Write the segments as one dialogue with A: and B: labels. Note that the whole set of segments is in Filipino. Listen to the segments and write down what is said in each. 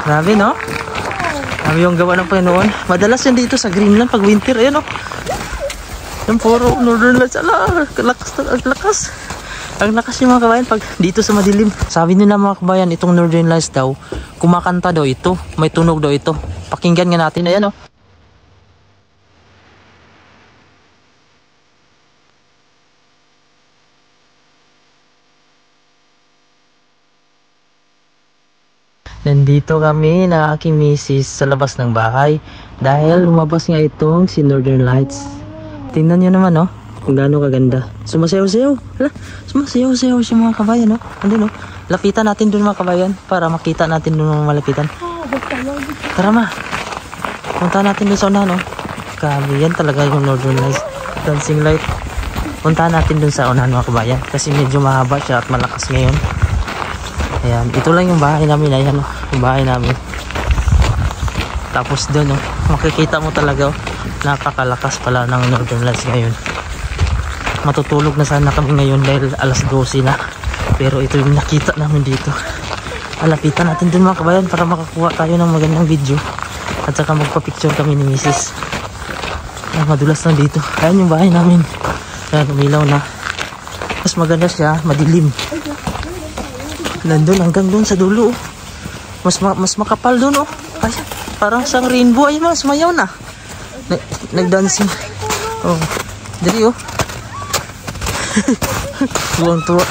A: Grabe, no? Grabe yung gawa ng Panginoon. Madalas yan dito sa Greenland pag winter. Ayan, no? Yung puro Northern Lights. Ala, lakas. Ang lakas yung mga kabayan pag dito sa madilim. Sabi nila mga kabayan, itong Northern Lights daw, kumakanta daw ito. May tunog daw ito. Pakinggan nga natin. Ayan, no? Nandito kami na aking misis sa labas ng bahay dahil lumabas nga itong si Northern Lights. Tingnan nyo naman, no? Kung gaano kaganda. Sumasayaw-sayaw. Hala, sumasayaw-sayaw siya mga kabayan, no? Andun, no? Lapitan natin dun mga kabayan para makita natin dun mga malapitan. Tara ma. Punta natin dun sa unahan, no? Grabe, yan talaga yung Northern Lights. Dancing light. Punta natin dun sa unahan mga kabayan kasi medyo mahaba siya at malakas ngayon. Ayan, ito lang yung bahay namin. Ayan, oh, yung bahay namin. Tapos doon, oh, makikita mo talaga, oh, napakalakas pala ng Northern Lights ngayon. Matutulog na sana kami ngayon dahil alas 12 na. Pero ito yung nakita namin dito. Alapitan natin doon mga kabayan para makakuha tayo ng magandang video. At saka magpa-picture kami ni Mrs. Ayan, madulas na dito. Ayan yung bahay namin. Ayan, umilaw na. Mas maganda siya, madilim. Nandun hanggang doon sa dulo, oh. Mas makapal doon, oh. Ayan, parang siyang rainbow. Ayun, mas mayaw na. Nagdancing. Oh, dali, oh. Tuwang-tuwa.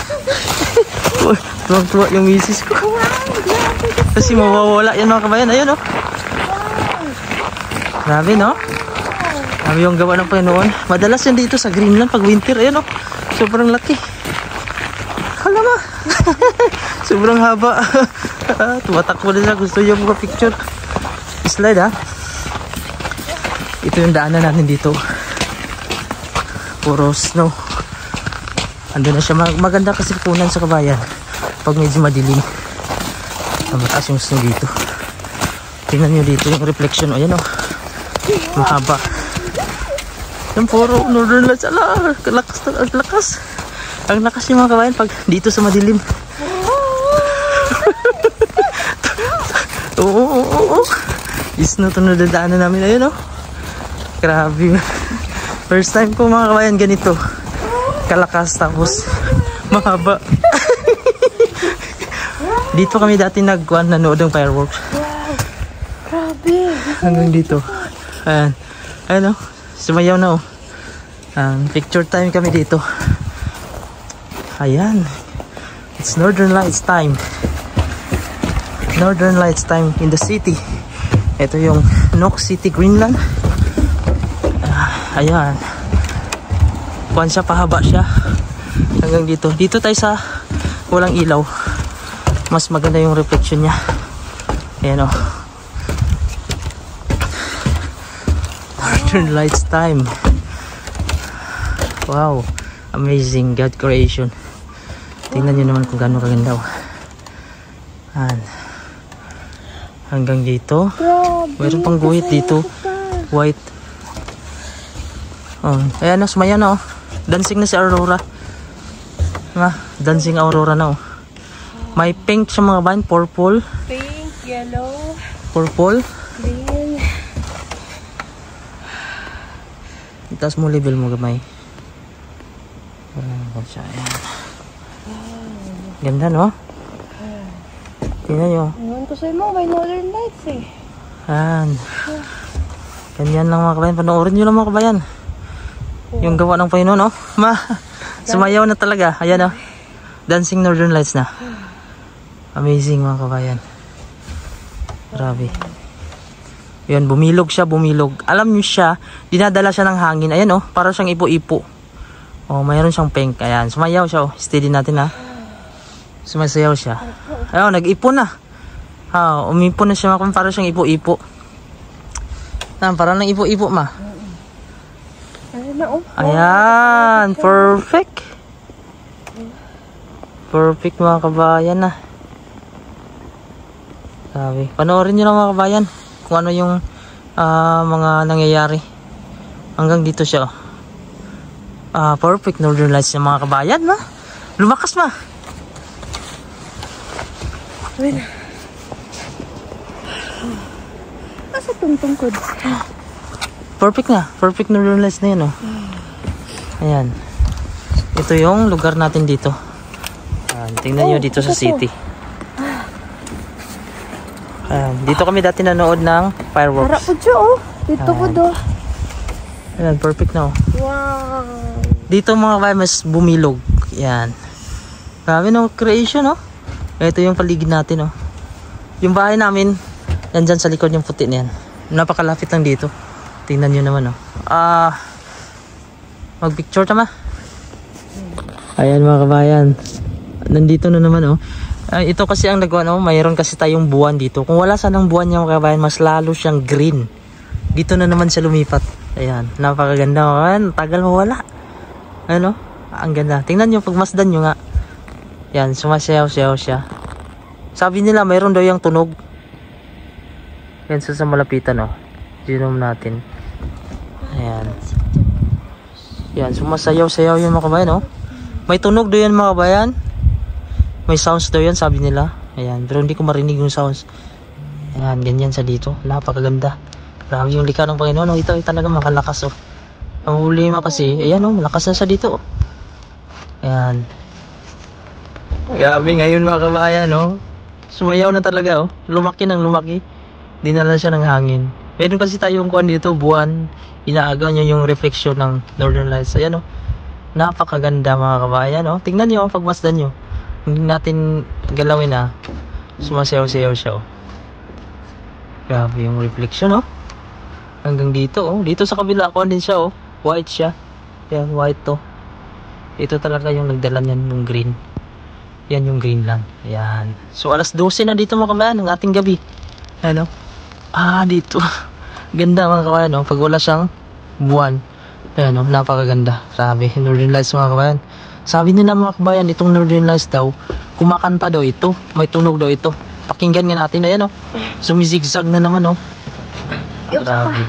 A: Tuwang-tuwa yung misis ko. Kasi mawawala yan mga kabayan. Ayun, oh. Grabe, no? Grabe yung gawa ng Panginoon. Madalas yan dito sa Greenland pag winter. Ayun, oh. Sobrang laki. Hala ma. Sobrang haba. Tumatakbo na siya. Gusto niya mga picture. Slide, ha. Ito yung daanan natin dito. Puro snow. Ando na siya. Maganda kasi punan sa kabayan pag medyo madilim. Mataas yung snow dito. Tingnan nyo dito yung reflection. O yan, o. Mahaba. Yung puro Northern Lights. Ala, lakas. Ang lakas yung mga kabayan pag dito sa madilim. Oo. Snow to na dadaanan namin. Ayun, oh. Grabe. First time ko mga kabayan ganito. Kalakas tapos mahaba. Dito kami dati nanood ng fireworks.
B: Grabe.
A: Hanggang dito. Ayan. Ayan, oh. Sumayaw na, oh. Picture time kami dito. Ayan. It's Northern Lights time. Northern Lights time in the city. Ito yung Nuuk City, Greenland. Ayan. Kuwan siya, pahaba siya. Hanggang dito. Dito tayo sa walang ilaw. Mas maganda yung reflection niya. Ayan, oh. Northern Lights time. Wow. Amazing God creation. Tingnan nyo naman kung gaano kaganda, oh. Ayan. Hanggang dito. Mayroon pang guhit dito. White. Oh, ayan na, sumaya na, oh. Dancing na si Aurora. Dancing Aurora na, oh. May pink siya mga bayan. Purple.
B: Pink, yellow.
A: Purple.
B: Green.
A: Itaas mo level mo gamay. Ayan. Ganda, no? Tingnan nyo.
B: Ewan ko sa'yo mo, may Northern Lights, eh.
A: Ayan. Ganyan lang mga kabayan. Panoorin nyo lang mga kabayan. Yung gawa ng Panginoon, no? Sumayaw na talaga. Ayan, no? Dancing Northern Lights na. Amazing mga kabayan. Grabe. Ayan, bumilog siya, bumilog. Alam nyo siya, dinadala siya ng hangin. Ayan, no? Para siyang ipo-ipo. Oh, mayroon siyang pink. Ayan, sumayaw siya, oh. Steady natin, ha? Sumasayaw siya. Ayun, nag-ipon na. Umipon na siya, para siyang ipo-ipo. Parang nang ipo-ipo, ma. Ayan, perfect. Perfect mga kabayan na. Sabi, panoorin nyo lang mga kabayan kung ano yung mga nangyayari. Hanggang dito siya, oh. Perfect Northern Lights yung mga kabayan, ma. Lumakas, ma.
B: Asa tong tungkod?
A: Perfect na. Perfect northern lights na yan, oh. Ayan. Ito yung lugar natin dito. Tingnan nyo dito sa city. Dito kami dati nanood ng fireworks.
B: Harap po siya, oh. Dito po do.
A: Ayan, perfect na, oh.
B: Wow.
A: Dito mga kabayan, mas bumilog. Yan. Grabe no, creation, no? Ito yung paligid natin, no? Yung bahay namin, yan dyan sa likod yung puti na yan. Napakalapit lang dito. Tingnan nyo naman, no? Mag-picture tama? Ayan mga kabayan. Nandito na naman, oh. Ito kasi ang nagawa, no? Mayroon kasi tayong buwan dito. Kung wala sanang buwan yung mga kabayan, mas lalo siyang green. Dito na naman siya lumipat. Ayan, napakaganda, man. Tagal mawala. Ano? Ang ganda. Tingnan nyo, pagmasdan nyo nga. Yan, sumasayaw-sayaw siya. Sabi nila, mayroon daw yung tunog. Yan, sa malapitan, oh. Genome natin. Ayan. Yan, sumasayaw-sayaw yung mga kabayan, oh. May tunog daw yan mga kabayan. May sounds daw yan, sabi nila. Ayan, pero hindi ko marinig yung sounds. Ayan, ganyan sa dito. Napakaganda. Grabe yung likha ng Panginoon. Oh, ito ay talaga makalakas, oh. Ang huli mo kasi, ayan, oh, malakas na siya dito, oh. Ayan. Grabe ngayon mga kabayan, no? Sumayaw na talaga, oh. Lumaki ng lumaki. Dinala siya ng hangin. Meron kasi tayong kuwan dito, buwan. Inaagaw niya yung reflection ng Northern Lights. Ayan, oh. Napakaganda mga kabayan, oh. Tingnan niyo, pagmasdan niyo. Hindi natin galawin, ah. Sumasayaw-sayaw siya, oh. Grabe yung reflection, oh. Hanggang dito, oh. Dito sa kabila, kuwan din siya, oh. White siya. Ayan, white to. Ito talaga yung nagdala niyan yung green. Yan yung green lang. Ayan. So alas 12 na dito mga kabayan ng ating gabi. Ano? Dito. Ganda mga kabayan, no? Pag wala siyang buwan. Ayan, no? Napakaganda. Sabi, Northern Lights mga kabayan. Sabi nila mga kabayan, itong Northern Lights daw, kumakanta daw ito. May tunog daw ito. Pakinggan nga natin. Ayan, no? Sumizigzag na naman, no? Grabe.